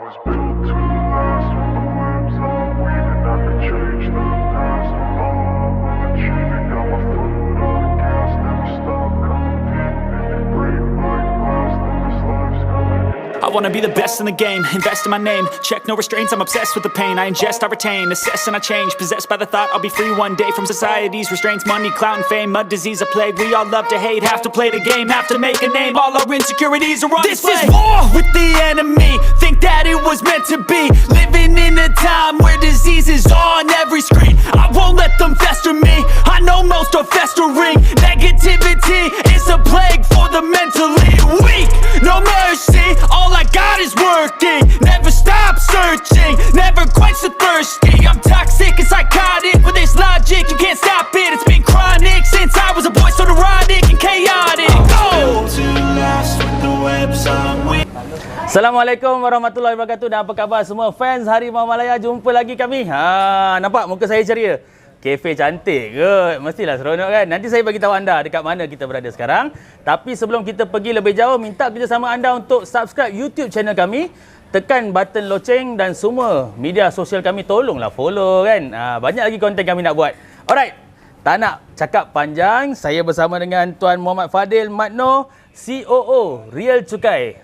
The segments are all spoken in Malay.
was built to last with the webs I'm weaving. I could change the past, I'm all achieving. Got my foot on the gas, never stop competing. If you break like glass, then this life's gonna end. I wanna be the best in the game, invest in my name. Check no restraints, I'm obsessed with the pain. I ingest, I retain, assess and I change. Possessed by the thought I'll be free one day from society's restraints. Money, clout and fame, a disease, a plague. We all love to hate, have to play the game, have to make a name. All our insecurities are on display. This is war with the enemy, think that it was meant to be. Living in a time where disease is on every screen. I won't let them fester me, I know most are festering. Negativity is a plague for the mentally weak. No mercy, all I got is working. Never stop searching, never quench the thirsty. I'm toxic and psychotic, with this logic you can't stop it. It's been chronic since I was a boy, so neurotic and chaotic. Go! Assalamualaikum warahmatullahi wabarakatuh dan apa khabar semua fans Harimau Malaya. Jumpa lagi kami. Nampak muka saya ceria? Kafe cantik ke? Mestilah seronok kan? Nanti saya bagi tahu anda dekat mana kita berada sekarang. Tapi sebelum kita pergi lebih jauh, minta kerjasama anda untuk subscribe YouTube channel kami. Tekan button loceng dan semua media sosial kami tolonglah follow kan. Banyak lagi konten kami nak buat. Alright. Tak nak cakap panjang, saya bersama dengan Tuan Muhammad Fadil Mat Noor, COO Real Cukai.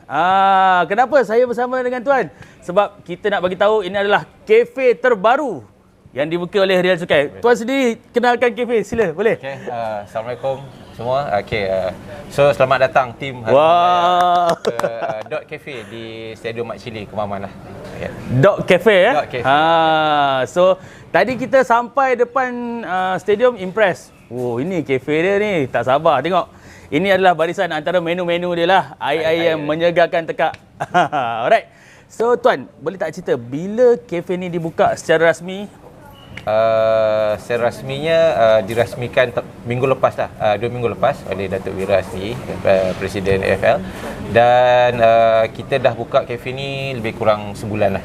Kenapa saya bersama dengan Tuan? Sebab kita nak bagi tahu ini adalah kafe terbaru yang dibuka oleh Real Cukai. Tuan sendiri kenalkan kafe, sila, boleh? Okay, Assalamualaikum semua. Okay, so selamat datang tim ke Dot Cafe di Stadium Mat Cili, Kemaman lah. Okay. Dot Cafe ya? Dot Cafe. So tadi kita sampai depan stadium, impress. Oh, ini kafe dia ni, tak sabar tengok. Ini adalah barisan antara menu-menu dia lah. Air-air yang menyegarkan tekak. Alright. So Tuan, boleh tak cerita bila kafe ni dibuka secara rasmi? Secara rasminya dirasmikan minggu lepas lah, 2 minggu lepas oleh Datuk Wira Asri, Presiden AFL. Dan kita dah buka kafe ni lebih kurang sebulan lah,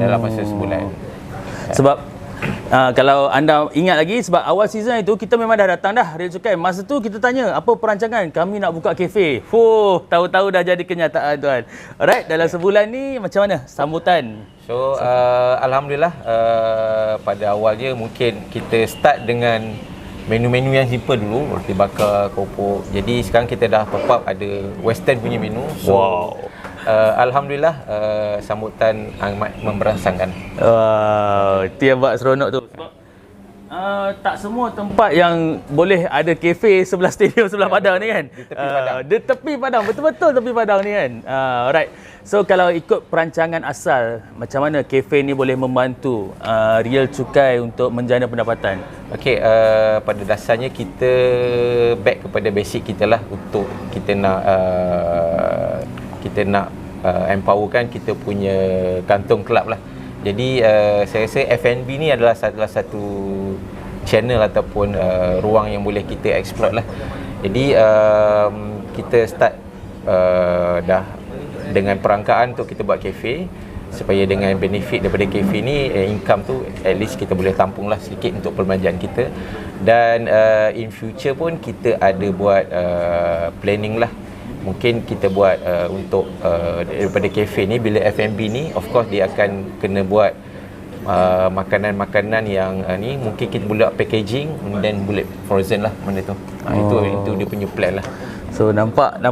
dalam masa sebulan. Sebab kalau anda ingat lagi, sebab awal season itu kita memang dah datang dah Real Cukai. Masa tu kita tanya apa perancangan kami nak buka kafe. Tahu-tahu dah jadi kenyataan Tuan. Alright, dalam sebulan ni macam mana sambutan? So alhamdulillah, pada awalnya mungkin kita start dengan menu-menu yang simple dulu, roti bakar, keropok. Jadi sekarang kita dah pop up ada western punya menu. So alhamdulillah, sambutan amat memberangsangkan. Itu yang buat seronok tu. Sebab tak semua tempat yang boleh ada kafe sebelah stadium, sebelah padang ni kan. Di tepi padang. Di tepi padang, betul-betul tepi padang ni kan. Alright. So kalau ikut perancangan asal, macam mana kafe ni boleh membantu Real Cukai untuk menjana pendapatan? Okey, pada dasarnya kita back kepada basic kita lah, untuk kita nak empowerkan kita punya kantung kelab lah. Jadi saya rasa F&B ni adalah salah satu channel ataupun ruang yang boleh kita explore lah. Jadi kita start dah dengan perangkaan untuk kita buat kafe, supaya dengan benefit daripada kafe ni, income tu at least kita boleh tampung lah sedikit untuk perbelanjaan kita. Dan in future pun kita ada buat planning lah. Mungkin kita buat untuk daripada kafe ni, bila F&B ni of course dia akan kena buat makanan-makanan yang ni mungkin kita boleh buat packaging dan boleh frozen lah benda tu. Itu dia punya plan lah. So nampak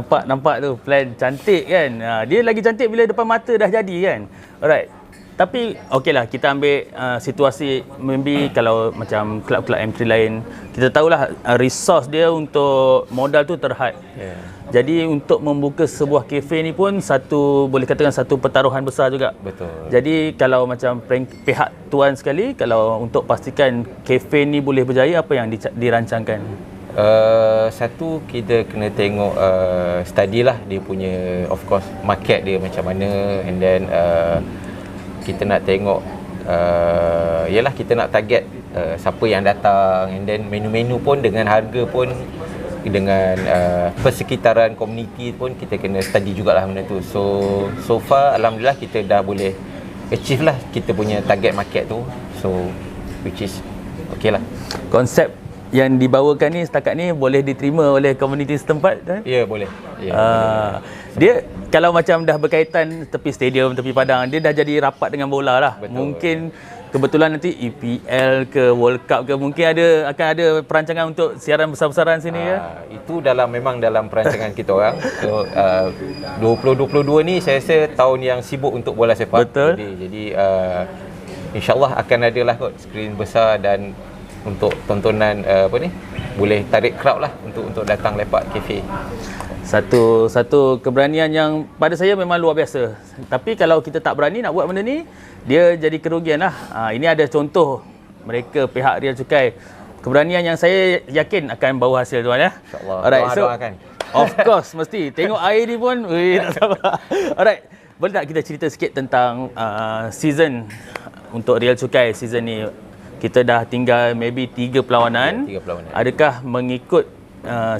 tu plan cantik kan. Dia lagi cantik bila depan mata dah jadi kan. Alright. Tapi okeylah, kita ambil situasi maybe kalau macam kelab-kelab M3 lain, kita tahulah resource dia untuk modal tu terhad. Jadi untuk membuka sebuah kafe ni pun boleh katakan satu pertaruhan besar juga. Betul. Jadi kalau macam pihak Tuan sekali, kalau untuk pastikan kafe ni boleh berjaya, apa yang dirancangkan? Satu, kita kena tengok study lah dia punya, of course, market dia macam mana. And then kita nak tengok yalah, kita nak target siapa yang datang. And then menu-menu pun dengan harga pun, dengan persekitaran komuniti pun kita kena study jugalah benda tu. So far alhamdulillah kita dah boleh achieve lah kita punya target market tu. So which is okay lah. Konsep yang dibawakan ni setakat ni boleh diterima oleh komuniti setempat kan? Ya, boleh. Ya, Dia kalau macam dah berkaitan tepi stadium, tepi padang, dia dah jadi rapat dengan bola lah. Betul. Mungkin kebetulan nanti EPL ke World Cup ke mungkin akan ada perancangan untuk siaran besar-besaran sini ya. Itu memang dalam perancangan kita orang. So 2022 ni saya rasa tahun yang sibuk untuk bola sepak. Betul. Jadi InsyaAllah akan ada lah kot skrin besar dan untuk tontonan boleh tarik crowd lah untuk datang lepak kafe. Satu keberanian yang pada saya memang luar biasa. Tapi kalau kita tak berani nak buat benda ni, dia jadi kerugian lah. Ini ada contoh mereka pihak Real Cukai. Keberanian yang saya yakin akan bawa hasil tuan ya. InsyaAllah. Alright, so Doakan. of course mesti tengok air ni pun tak sabar. Alright, boleh tak kita cerita sikit tentang season untuk Real Cukai season ni? Kita dah tinggal maybe 3 perlawanan. 3 perlawanan. Adakah mengikut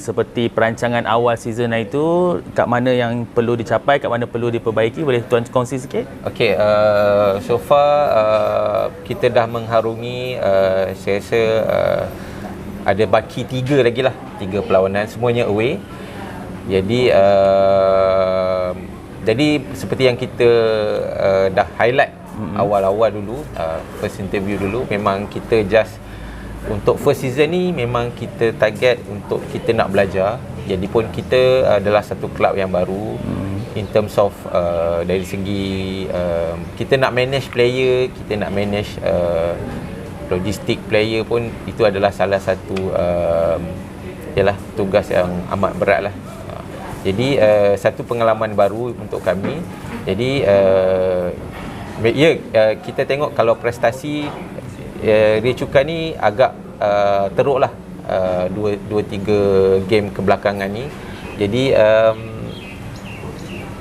seperti perancangan awal season itu, kat mana yang perlu dicapai, kat mana perlu diperbaiki? Boleh tuan kongsi sikit? Okey, so far kita dah mengharungi saya rasa ada baki 3 lagi lah, 3 perlawanan semuanya away. Jadi seperti yang kita dah highlight awal-awal dulu, first interview dulu, memang kita just untuk first season ni memang kita target untuk kita nak belajar. Jadi pun kita adalah satu kelab yang baru in terms of dari segi kita nak manage player, kita nak manage logistik player pun, itu adalah salah satu tugas yang amat berat lah. Jadi satu pengalaman baru untuk kami. Jadi kita tengok kalau prestasi Real Cukai ni agak teruk lah 2-3 game kebelakangan ni. Jadi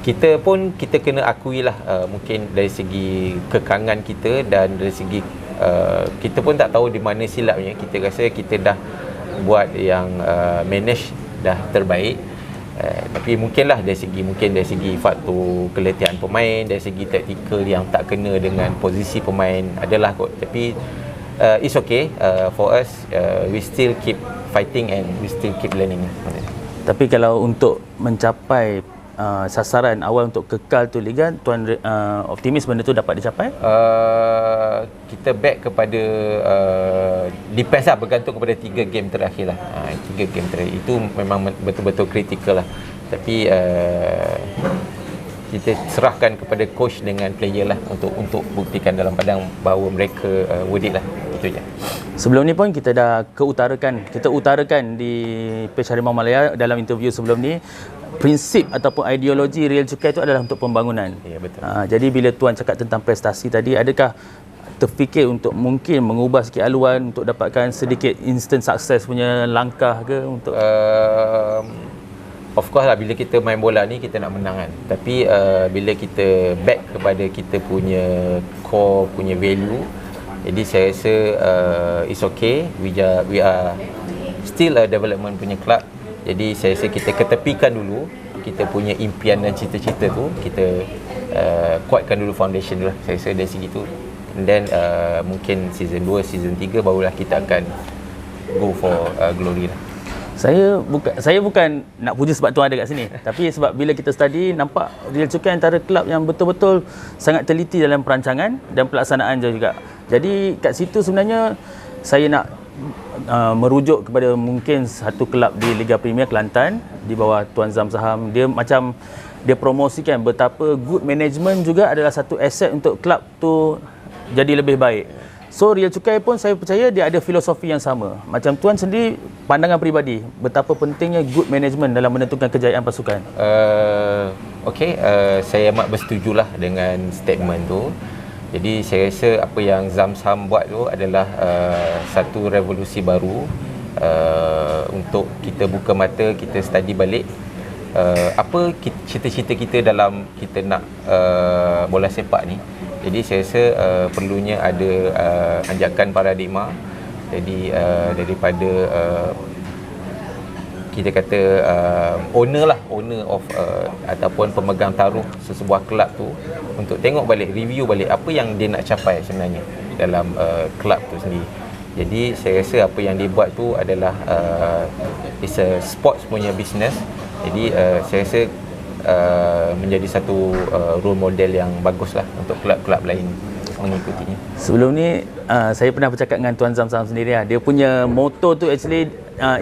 kita kena akui lah mungkin dari segi kekangan kita dan dari segi kita pun tak tahu di mana silapnya. Kita rasa kita dah buat yang manage dah terbaik. Tapi mungkin dari segi faktor keletihan pemain, dari segi taktikal yang tak kena dengan posisi pemain adalah kot. Tapi it's okay for us. We still keep fighting and we still keep learning. Tapi kalau untuk mencapai sasaran awal untuk kekal tu liga, tuan optimis benda tu dapat dicapai? Kita back kepada depends lah, bergantung kepada 3 game terakhir lah. 3 game terakhir itu memang betul-betul kritikal lah. Tapi kita serahkan kepada coach dengan player lah untuk buktikan dalam padang bahawa mereka worth it lah. Itu je. Sebelum ni pun kita dah utarakan di page Harimau Malaya dalam interview sebelum ni, prinsip ataupun ideologi Real Cukai itu adalah untuk pembangunan. Ya, betul. Jadi bila tuan cakap tentang prestasi tadi, adakah terfikir untuk mungkin mengubah sikit haluan untuk dapatkan sedikit instant success punya langkah ke untuk of course lah, bila kita main bola ni kita nak menang kan. Tapi bila kita back kepada kita punya core punya value, jadi saya rasa it's okay. We are still a development punya club. Jadi saya rasa kita ketepikan dulu kita punya impian dan cita-cita tu, kita kuatkan dulu foundation dulu. Saya rasa dari segi tu, and then mungkin season 2, season 3 barulah kita akan go for glory lah. Saya bukan nak puji sebab tuan ada kat sini, tapi sebab bila kita study, nampak Real Cukai antara kelab yang betul-betul sangat teliti dalam perancangan dan pelaksanaan juga. Jadi kat situ sebenarnya saya nak merujuk kepada mungkin satu kelab di Liga Premier Kelantan di bawah Tuan Zam Saham. Dia promosikan betapa good management juga adalah satu aset untuk kelab tu jadi lebih baik. So Real Cukai pun saya percaya dia ada filosofi yang sama. Macam tuan sendiri, pandangan peribadi, betapa pentingnya good management dalam menentukan kejayaan pasukan. Saya amat bersetujulah dengan statement tu. Jadi saya rasa apa yang Zam Saham buat tu adalah satu revolusi baru untuk kita buka mata, kita study balik apa cita-cita kita dalam kita nak bola sepak ni. Jadi saya rasa perlunya ada anjakan paradigma. Jadi daripada kita kata owner of ataupun pemegang taruh sesebuah kelab tu, untuk tengok balik, review balik apa yang dia nak capai sebenarnya dalam kelab tu sendiri. Jadi saya rasa apa yang dia buat tu adalah it's a sports punya business. Jadi saya rasa menjadi satu role model yang bagus lah untuk kelab-kelab lain mengikutinya. Sebelum ni saya pernah bercakap dengan Tuan Zamzam sendiri lah. Dia punya motto tu actually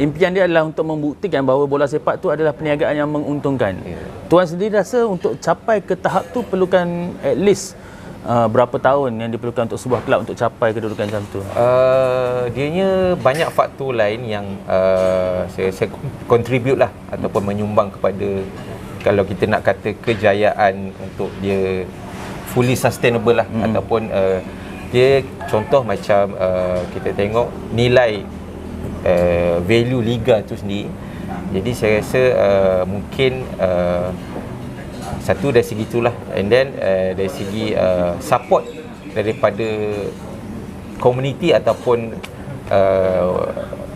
impian dia adalah untuk membuktikan bahawa bola sepak tu adalah perniagaan yang menguntungkan. Tuan sendiri rasa untuk capai ke tahap tu perlukan at least berapa tahun yang diperlukan untuk sebuah kelab untuk capai kedudukan macam tu? Dianya banyak faktor lain yang saya contribute lah ataupun menyumbang kepada, kalau kita nak kata, kejayaan untuk dia fully sustainable lah. Ataupun dia contoh macam kita tengok nilai value liga tu sendiri. Jadi saya rasa mungkin satu dari segi itulah, and then dari segi support daripada community ataupun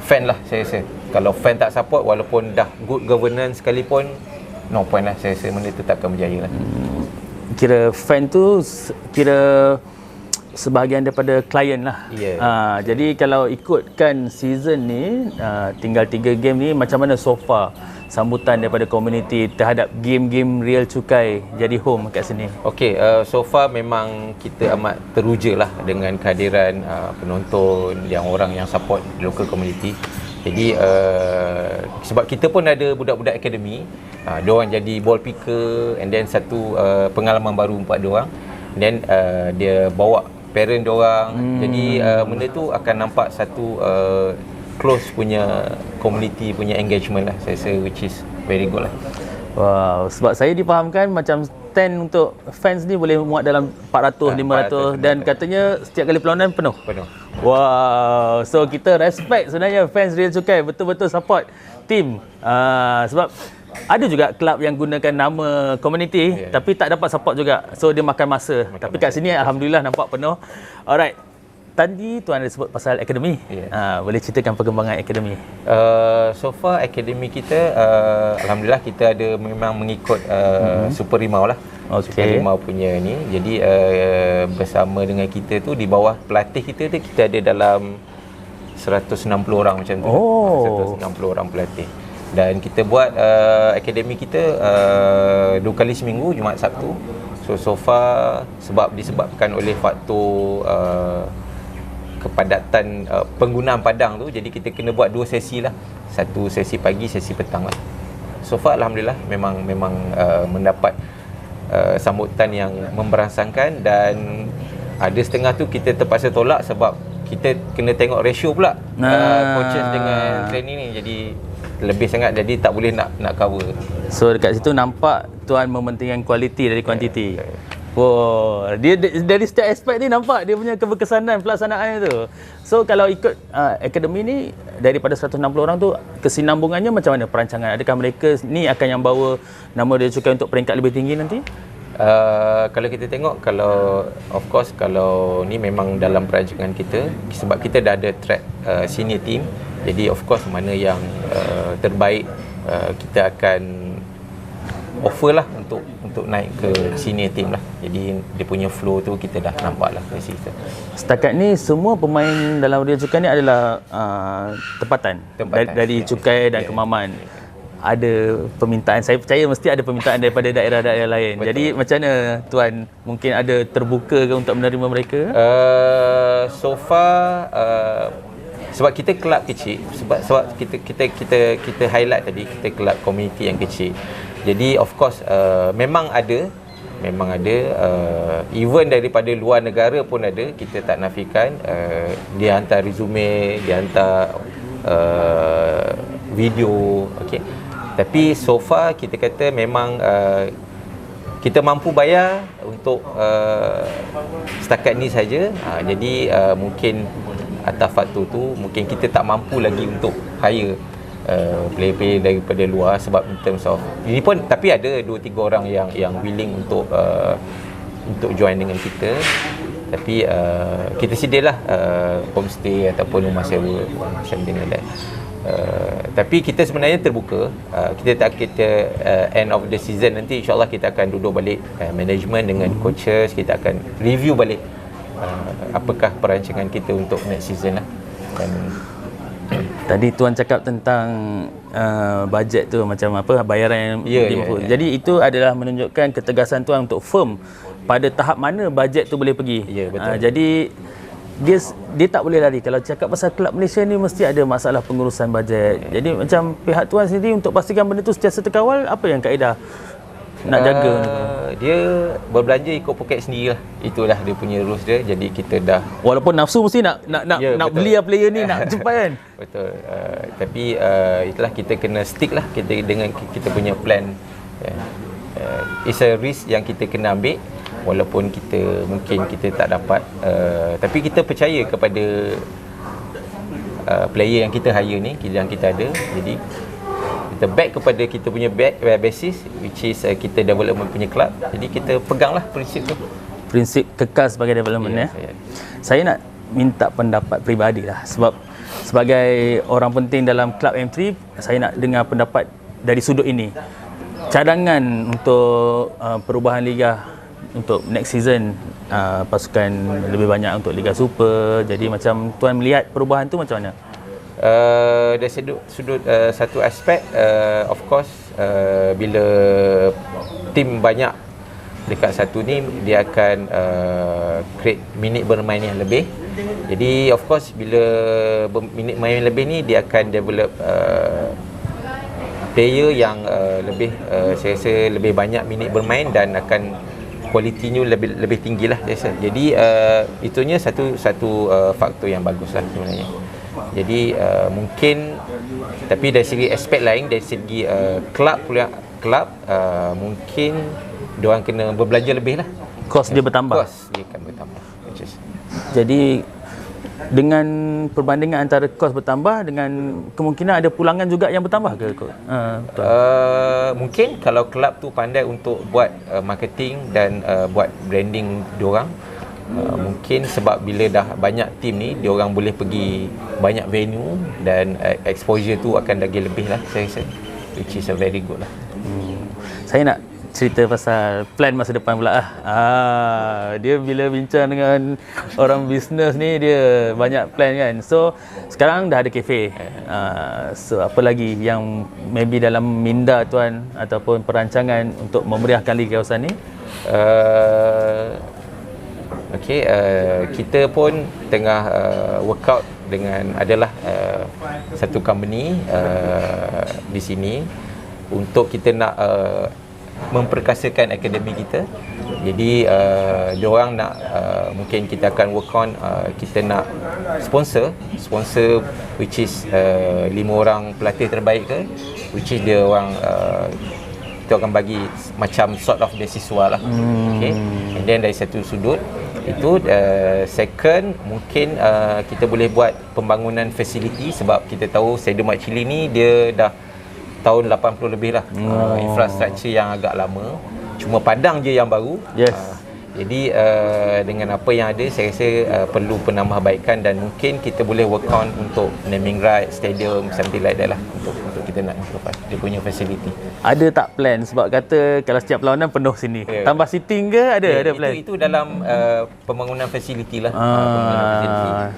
fan lah. Saya rasa kalau fan tak support, walaupun dah good governance sekalipun, no point lah. Saya rasa benda tu takkan berjaya lah. Kira fan tu kira sebahagian daripada klien lah. Jadi kalau ikutkan season ni, tinggal 3 game ni, macam mana so far sambutan daripada komuniti terhadap game-game Real Cukai jadi home kat sini? Okey, so far memang kita amat teruja lah dengan kehadiran penonton, yang orang yang support local community. Jadi sebab kita pun ada budak-budak akademi, diorang jadi ball picker, and then satu pengalaman baru untuk diorang, and then dia bawa parent diorang. Jadi benda tu akan nampak satu close punya community punya engagement lah, saya rasa, which is very good lah. Wow, sebab saya difahamkan macam stand untuk fans ni boleh muat dalam 400, 500 dan katanya setiap kali perlawanan penuh. Wow, so kita respect sebenarnya fans Real Cukai, betul-betul support team. Sebab ada juga kelab yang gunakan nama community tapi tak dapat support juga. So dia makan masa. Tapi kat sini alhamdulillah nampak penuh. Alright. Tadi Tuan ada sebut pasal akademi. Boleh ceritakan perkembangan akademi? So far akademi kita alhamdulillah kita ada memang mengikut Super Rimau lah. Super Rimau punya ni. Jadi bersama dengan kita tu, di bawah pelatih kita tu, kita ada dalam 160 orang macam tu. 160 orang pelatih. Dan kita buat akademi kita 2 kali seminggu, Jumaat Sabtu. So far disebabkan oleh faktor kepadatan penggunaan padang tu, jadi kita kena buat 2 sesi lah. Satu sesi pagi, sesi petang lah. So far alhamdulillah memang mendapat sambutan yang memberangsangkan, dan ada setengah tu kita terpaksa tolak sebab kita kena tengok ratio pula coaches dengan training ni, jadi lebih sangat, jadi tak boleh nak cover. So dekat situ nampak Tuan mementingkan kualiti dari kuantiti. Wow, dia dari setiap aspek ni nampak dia punya keberkesanan pelaksanaan tu. So kalau ikut akademi ni, daripada 160 orang tu, kesinambungannya macam mana perancangan? Adakah mereka ni akan yang bawa nama Real Cukai untuk peringkat lebih tinggi nanti? Kalau kita tengok, kalau of course kalau ni memang dalam perancangan kita, sebab kita dah ada track senior team. Jadi of course mana yang terbaik kita akan offer lah untuk naik ke senior team lah. Jadi dia punya flow tu kita dah nampak lah dari situ. Setakat ni semua pemain dalam Real Cukai ni adalah tempatan. Dari Cukai dan Kemaman. Ada permintaan, saya percaya mesti ada permintaan daripada daerah-daerah lain. Betul. Jadi macam mana Tuan mungkin ada terbuka ke untuk menerima mereka? So far sebab kita kelab kecil, sebab kita highlight tadi, kita kelab komuniti yang kecil. Jadi of course memang ada even daripada luar negara pun ada, kita tak nafikan. Dia hantar resume, dia hantar video, okey. Tapi so far kita kata memang kita mampu bayar untuk setakat ni saja. Jadi mungkin atas faktor tu mungkin kita tak mampu lagi untuk hire player-player daripada luar, sebab in terms of ini pun, tapi ada 2-3 orang yang willing untuk join dengan kita. Tapi kita sedialah homestay ataupun rumah sewa something like that. Tapi kita sebenarnya terbuka. Kita end of the season nanti insyaAllah kita akan duduk balik management dengan coaches, kita akan review balik apakah perancangan kita untuk next season lah. Dan Tadi tuan cakap tentang bajet tu macam apa bayaran yang Jadi itu adalah menunjukkan ketegasan tuan untuk firm pada tahap mana bajet tu boleh pergi. Ya, betul. Jadi dia tak boleh lari. Kalau cakap pasal kelab Malaysia ni mesti ada masalah pengurusan bajet. Jadi macam pihak tuan sendiri untuk pastikan benda tu sentiasa terkawal, apa yang kaedah nak jaga? Dia berbelanja ikut poket sendiri lah. Itulah dia punya rules dia. Jadi kita dah, Walaupun nafsu mesti nak betul. beli player ni nak cepat kan. Betul. Tapi itulah kita kena stick lah kita dengan kita punya plan. It's a risk yang kita kena ambil walaupun mungkin kita tak dapat. Tapi kita percaya kepada player yang kita hire ni, yang kita ada. Jadi kita back kepada kita punya basis, which is kita development punya club. Jadi kita peganglah prinsip tu. Prinsip kekal sebagai development Saya nak minta pendapat peribadi lah, sebab sebagai orang penting dalam klub M3, saya nak dengar pendapat dari sudut ini. Cadangan untuk perubahan liga untuk next season, pasukan lebih banyak untuk Liga Super. Jadi macam tuan melihat perubahan tu macam mana? Dari sudut satu aspek, of course, bila tim banyak dekat satu ni, dia akan create minit bermain yang lebih. Jadi of course bila minit main lebih ni, dia akan develop player yang lebih saya rasa lebih banyak minit bermain dan akan kualitinya lebih tinggi lah saya rasa. Jadi itunya satu faktor yang bagus lah sebenarnya. Jadi mungkin, tapi dari segi aspek lain, dari segi kelab mungkin diorang kena berbelanja lebih lah. Kos dia bertambah. Kos dia akan bertambah. Jadi dengan perbandingan antara kos bertambah dengan kemungkinan ada pulangan juga yang bertambah ke? Mungkin kalau kelab tu pandai untuk buat marketing dan buat branding diorang, mungkin sebab bila dah banyak tim ni, diorang boleh pergi banyak venue dan exposure tu akan lagi lebih lah saya rasa, which is a very good lah. Saya nak cerita pasal plan masa depan pula lah. Dia bila bincang dengan orang bisnes ni, dia banyak plan kan. So sekarang dah ada kafe. So apa lagi yang maybe dalam minda tuan ataupun perancangan untuk memeriahkan lagi kawasan ni? Kita pun tengah workout dengan adalah satu company di sini untuk kita nak memperkasakan akademi kita. Jadi diorang nak mungkin kita akan work on, kita nak sponsor which is 5 orang pelatih terbaik ke, which is dia orang kita akan bagi macam sort of beasiswa lah. Okay. And then dari satu sudut itu, second mungkin kita boleh buat pembangunan fasiliti, sebab kita tahu Stadium Mat Cili ni dia dah tahun 80 lebih lah. Infrastruktur yang agak lama, cuma padang je yang baru. Jadi dengan apa yang ada, saya rasa perlu penambahbaikan dan mungkin kita boleh work on untuk naming right, stadium, something like that lah, untuk kita nak improve dia punya facility. Ada tak plan, sebab kata kalau setiap perlawanan penuh sini, tambah seating ke? Ada plan? Itu dalam pembangunan facility lah.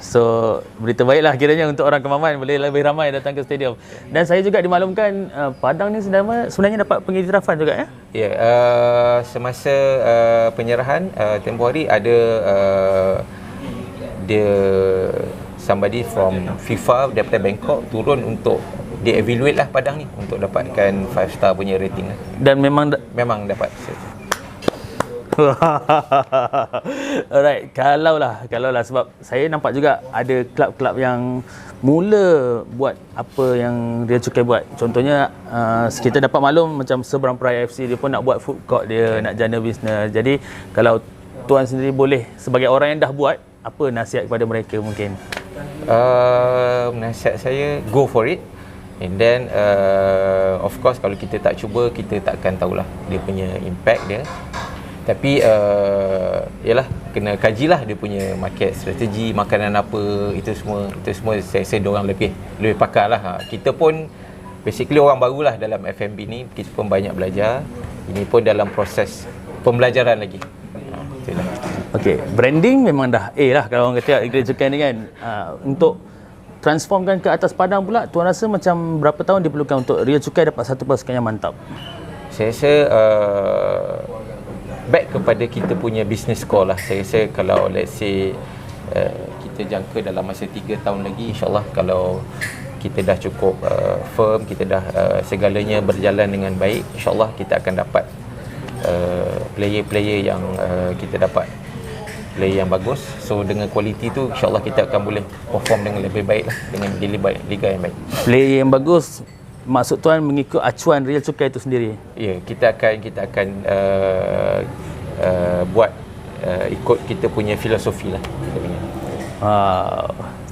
So berita baiklah kiranya untuk orang Kemaman, boleh lebih ramai datang ke stadium. Dan saya juga dimaklumkan Padang ni sebenarnya dapat pengiktirafan juga ya? Semasa penyerahan tempoh hari ada dia somebody from FIFA daripada Bangkok turun untuk dia evaluate lah Padang ni untuk dapatkan 5 star punya rating lah. Dan memang dapat. Alright, kalau lah sebab saya nampak juga ada kelab-kelab yang mula buat apa yang dia cukai buat. Contohnya kita dapat maklum macam Seberang Peraya FC, dia pun nak buat food court dia, nak jana bisnes. Jadi kalau tuan sendiri boleh sebagai orang yang dah buat, apa nasihat kepada mereka mungkin? Nasihat saya, go for it. And then of course kalau kita tak cuba, kita takkan tahulah dia punya impact dia. Tapi yalah, kena kajilah dia punya market strategi, makanan apa, itu semua saya rasa diorang lebih pakar lah. Kita pun basically orang barulah dalam F&B ni, kita pun banyak belajar. Ini pun dalam proses pembelajaran lagi. Itulah. Okey, branding memang dah lah kalau orang kata kedai cukai ni kan. Untuk transformkan ke atas padang pula, tuan rasa macam berapa tahun diperlukan untuk Real Cukai dapat satu pasukan yang mantap? Saya rasa back kepada kita punya business score lah. Saya rasa kalau let's say kita jangka dalam masa 3 tahun lagi, insyaAllah kalau kita dah cukup firm, kita dah segalanya berjalan dengan baik, insyaAllah kita akan dapat player-player yang kita dapat player yang bagus. So dengan kualiti tu insyaAllah kita akan boleh perform dengan lebih baik lah, dengan liga yang baik. Player yang bagus, maksud tuan mengikut acuan Real Cukai itu sendiri? Ya, kita akan buat ikut kita punya filosofi lah. Kita punya.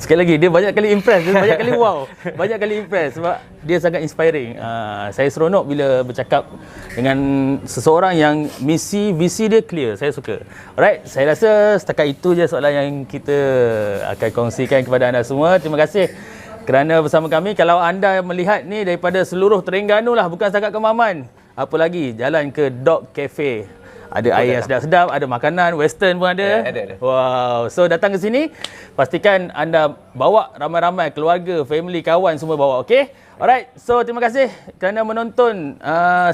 Sekali lagi, dia banyak kali impress, dia banyak kali wow, banyak kali impress sebab dia sangat inspiring. Saya seronok bila bercakap dengan seseorang yang visi dia clear. Saya suka. Alright, saya rasa setakat itu je soalan yang kita akan kongsikan kepada anda semua. Terima kasih kerana bersama kami. Kalau anda melihat ni daripada seluruh Terengganu lah, bukan setakat Kemaman, apa lagi, jalan ke Dog Cafe. Ada air yang sedap-sedap, ada makanan, western pun ada. Ada. Wow. So datang ke sini, pastikan anda bawa ramai-ramai keluarga, family, kawan semua bawa, okey? Alright. So terima kasih kerana menonton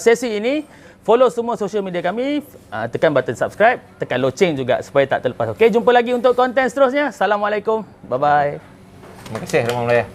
sesi ini. Follow semua social media kami, tekan button subscribe, tekan loceng juga supaya tak terlepas. Okey, jumpa lagi untuk konten seterusnya. Assalamualaikum. Bye-bye. Terima kasih Ramai Malaya.